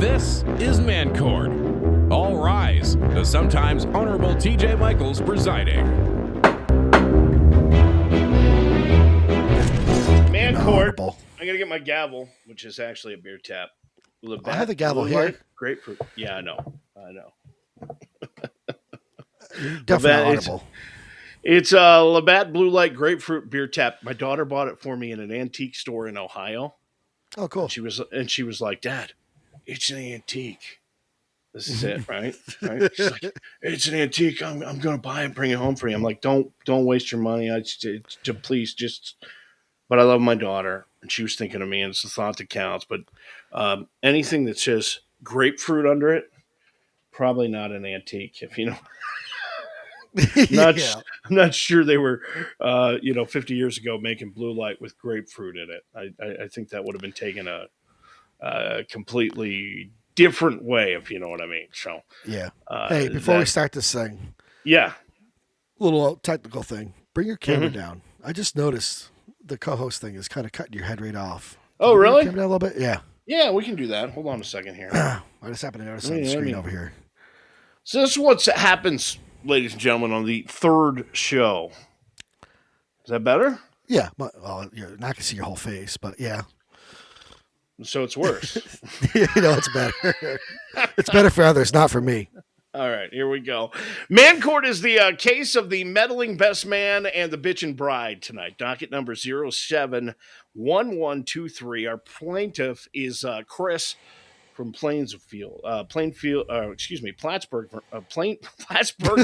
This is Man Court. All rise. The sometimes Honorable TJ Michaels presiding. Man Court. I gotta get my gavel, which is actually a beer tap. I have the gavel here. Grapefruit. Yeah, I know. You're definitely audible. It's a Labatt Blue Light Grapefruit beer tap. My daughter bought it for me in an antique store in Ohio. Oh, cool. And she was like, "Dad, it's an antique. This is it, right? Right?" She's like, "It's an antique. I'm gonna buy it, bring it home for you." I'm like, "Don't waste your money. Please just." But I love my daughter, and she was thinking of me, and it's the thought that counts. But anything that says grapefruit under it, probably not an antique. If you know. I'm not sure they were, 50 years ago making blue light with grapefruit in it. I think that would have been taken a completely different way, if you know what I mean. So yeah. Hey, before we start this thing, yeah, little technical thing. Bring your camera down. I just noticed the co-host thing is kind of cutting your head right off. Oh, really? Camera down a little bit. Yeah. Yeah, we can do that. Hold on a second here. I just happened to notice on the screen over here. So this is what happens, ladies and gentlemen, on the third show. Is that better? Yeah. Well, you're not going to see your whole face, but yeah. So it's worse. It's better. It's better for others, not for me. All right, here we go. Man Court is the case of the meddling best man and the bitchin' bride tonight. Docket number 071123. Our plaintiff is Chris from Plattsburgh,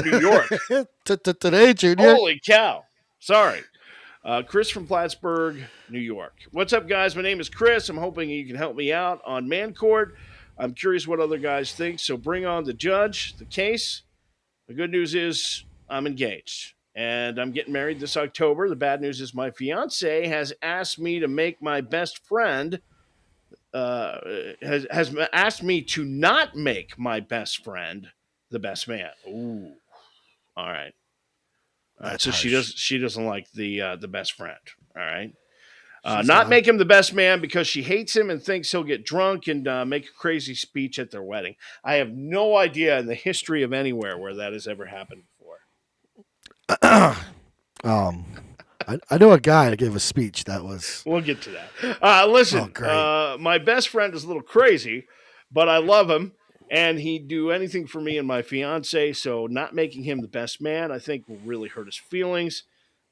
New York. Today, Junior. Holy cow. Sorry. Chris from Plattsburgh, New York. What's up, guys? My name is Chris. I'm hoping you can help me out on Man Court. I'm curious what other guys think, so bring on the judge, the case. The good news is I'm engaged, and I'm getting married this October. The bad news is my fiance has asked me to make my best friend, has asked me to not make my best friend the best man. Ooh. All right. So harsh. She doesn't like the best friend. All right. Not make him the best man because she hates him and thinks he'll get drunk and make a crazy speech at their wedding. I have no idea in the history of anywhere where that has ever happened before. I know a guy that gave a speech that was. We'll get to that. Listen, my best friend is a little crazy, but I love him, and he'd do anything for me and my fiance. So not making him the best man, I think, will really hurt his feelings.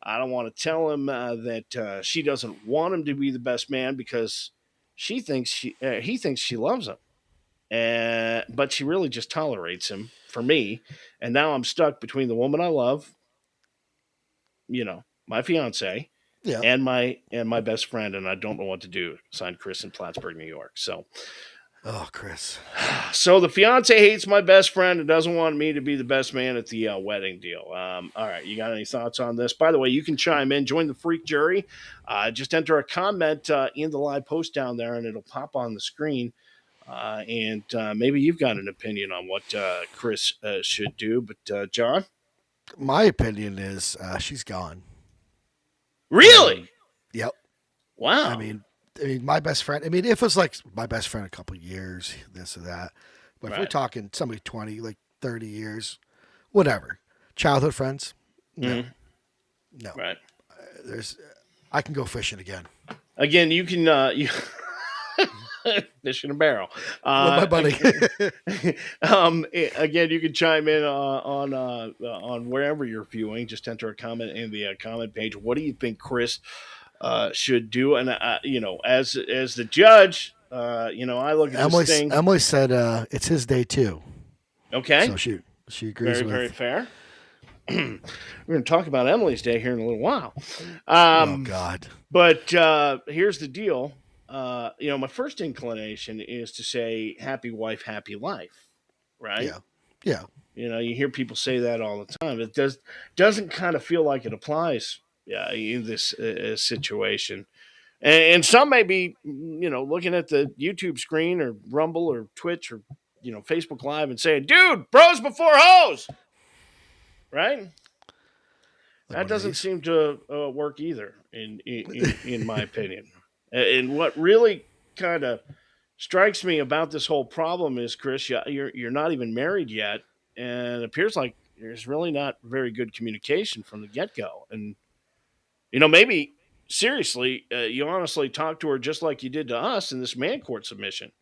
I don't want to tell him that she doesn't want him to be the best man because he thinks she loves him, but she really just tolerates him for me. And now I'm stuck between the woman I love, my fiance, and my best friend, and I don't know what to do. Signed, Chris in Plattsburgh, New York. So. Oh, Chris. So the fiance hates my best friend and doesn't want me to be the best man at the wedding deal. All right. You got any thoughts on this? By the way, you can chime in, join the freak jury. Just enter a comment in the live post down there and it'll pop on the screen. And maybe you've got an opinion on what Chris should do. But John? My opinion is she's gone. Really? Yep. Wow. I mean, my best friend, if it was like my best friend a couple of years, this or that, but if we're talking somebody 20, like 30 years, whatever, childhood friends, no. Right. I can go fishing again. Again, you can, fish in a barrel. With my buddy. Again, you can chime in on wherever you're viewing. Just enter a comment in the comment page. What do you think Chris should do? And as the judge, I look at this thing. Emily said it's his day too. Okay, so she agrees. Very fair. We're going to talk about Emily's day here in a little while. Oh God! But here's the deal. My first inclination is to say "happy wife, happy life," right? Yeah. You hear people say that all the time. It doesn't kind of feel like it applies. Yeah, in this situation. And some may be, looking at the YouTube screen or Rumble or Twitch or, Facebook Live and saying, dude, bros before hoes. Right? That doesn't seem to work either, in my opinion. And what really kind of strikes me about this whole problem is, Chris, you're not even married yet, and it appears like there's really not very good communication from the get go. And maybe seriously, you honestly talk to her just like you did to us in this man court submission.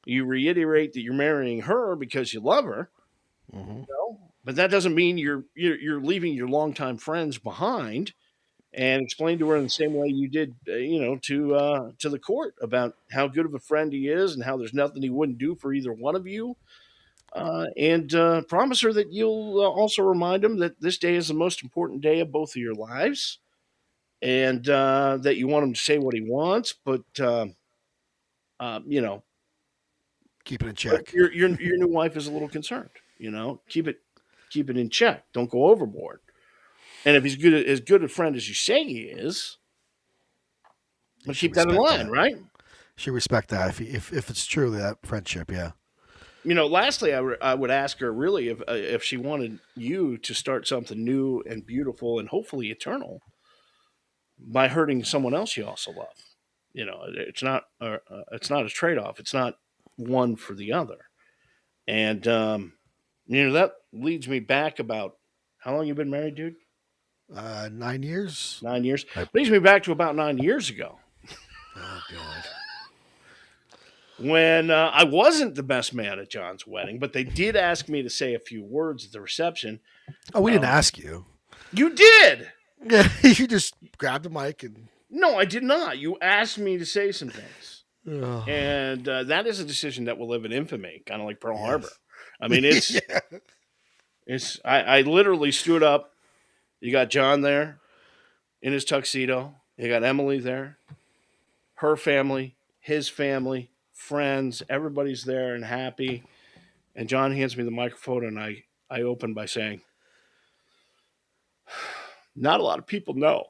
You reiterate that you're marrying her because you love her, Mm-hmm. but that doesn't mean you're leaving your longtime friends behind. And explain to her in the same way you did, to the court about how good of a friend he is and how there's nothing he wouldn't do for either one of you. And promise her that you'll also remind him that this day is the most important day of both of your lives, and that you want him to say what he wants, but you know, Keep it in check. your new wife is a little concerned. Keep it in check. Don't go overboard. And if he's as good a friend as you say he is, let's keep that in line, right? She respect that if it's truly that friendship, yeah. Lastly, I would ask her really if she wanted you to start something new and beautiful and hopefully eternal by hurting someone else you also love. It's not a trade off. It's not one for the other. And that leads me back about how long you been married, dude? 9 years. 9 years. Leads me back to about 9 years ago. Oh God. When I wasn't the best man at John's wedding, but they did ask me to say a few words at the reception. Oh, we didn't ask you. You did. Yeah, you just grabbed the mic and. No, I did not. You asked me to say some things, Oh. and that is a decision that will live in infamy, kind of like Pearl Harbor. I mean, it's it's. I literally stood up. You got John there in his tuxedo. You got Emily there, her family, his family, friends. Everybody's there and happy. And John hands me the microphone, and I open by saying, "Not a lot of people know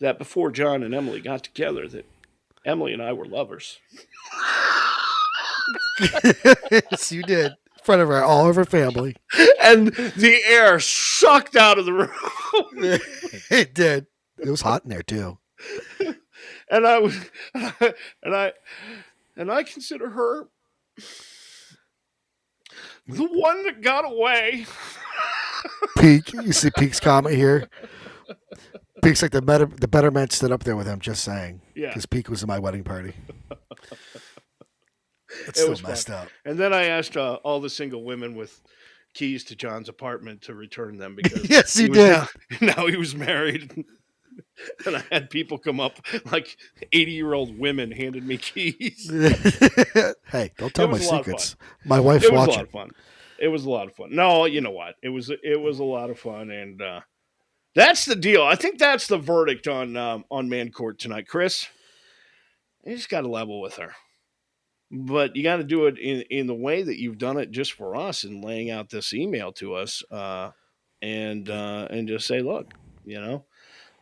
that before John and Emily got together, that Emily and I were lovers." Yes, you did. In front of all of her family. And the air sucked out of the room. It did. It was hot in there too. And I was, and I consider her the one that got away. Peak, you see Peak's comment here. Peak's like the better man stood up there with him. Just saying, Yeah, because Peak was in my wedding party. It's it still was messed fun. up. And then I asked all the single women with keys to John's apartment to return them because Yes, you did. Now he was married. And I had people come up, like 80-year-old women handed me keys. Hey, don't tell my was a lot of secrets. My wife's It was a watching. lot of fun. It was a lot of fun. No, you know what? It was a lot of fun, and that's the deal. I think that's the verdict on Man Court tonight, Chris. You just got to level with her, but you got to do it in the way that you've done it just for us and laying out this email to us, and just say, look,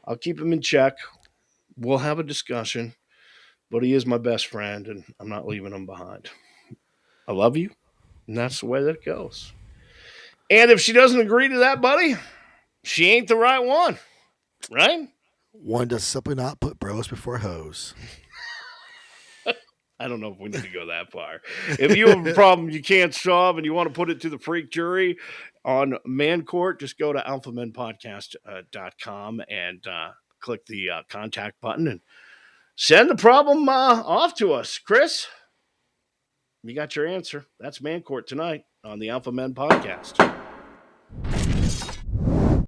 I'll keep him in check. We'll have a discussion, but he is my best friend, and I'm not leaving him behind. I love you, and that's the way that it goes. And if she doesn't agree to that, buddy, she ain't the right one, right? One does simply not put bros before hoes. I don't know if we need to go that far. If you have a problem you can't solve and you want to put it to the freak jury on Man Court, just go to alphamenpodcast.com and click the contact button and send the problem off to us. Chris, you got your answer. That's Man Court tonight on the Alpha Men Podcast.